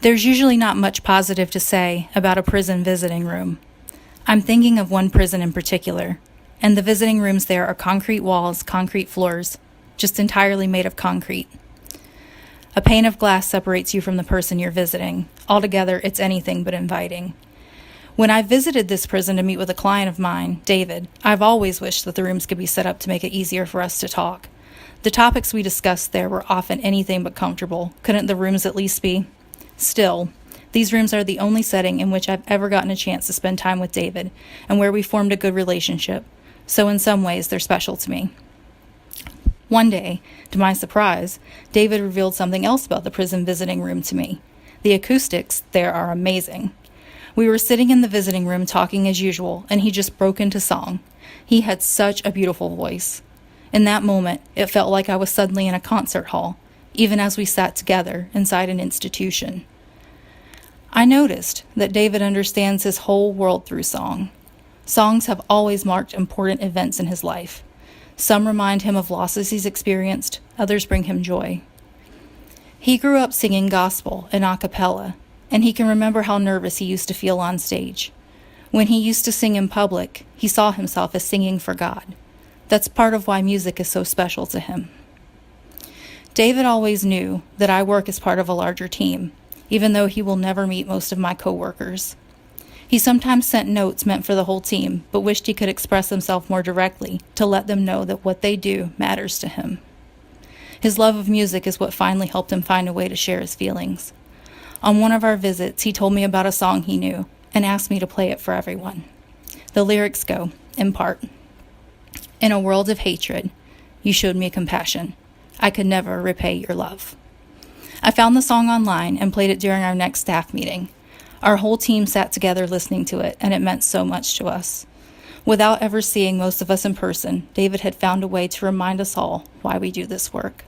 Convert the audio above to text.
There's usually not much positive to say about a prison visiting room. I'm thinking of one prison in particular, and the visiting rooms there are concrete walls, concrete floors, just entirely made of concrete. A pane of glass separates you from the person you're visiting. Altogether, it's anything but inviting. When I visited this prison to meet with a client of mine, David, I've always wished that the rooms could be set up to make it easier for us to talk. The topics we discussed there were often anything but comfortable. Couldn't the rooms at least be? Still, these rooms are the only setting in which I've ever gotten a chance to spend time with David, and where we formed a good relationship. So in some ways, they're special to me. One day, to my surprise, David revealed something else about the prison visiting room to me. The acoustics there are amazing. We were sitting in the visiting room talking as usual, and he just broke into song. He had such a beautiful voice. In that moment, it felt like I was suddenly in a concert hall, even as we sat together inside an institution. I noticed that David understands his whole world through song. Songs have always marked important events in his life. Some remind him of losses he's experienced, others bring him joy. He grew up singing gospel and a cappella, and he can remember how nervous he used to feel on stage. When he used to sing in public, he saw himself as singing for God. That's part of why music is so special to him. David always knew that I work as part of a larger team, even though he will never meet most of my coworkers. He sometimes sent notes meant for the whole team, but wished he could express himself more directly to let them know that what they do matters to him. His love of music is what finally helped him find a way to share his feelings. On one of our visits, he told me about a song he knew and asked me to play it for everyone. The lyrics go, in part, "In a world of hatred, you showed me compassion. I could never repay your love." I found the song online and played it during our next staff meeting. Our whole team sat together listening to it, and it meant so much to us. Without ever seeing most of us in person, David had found a way to remind us all why we do this work.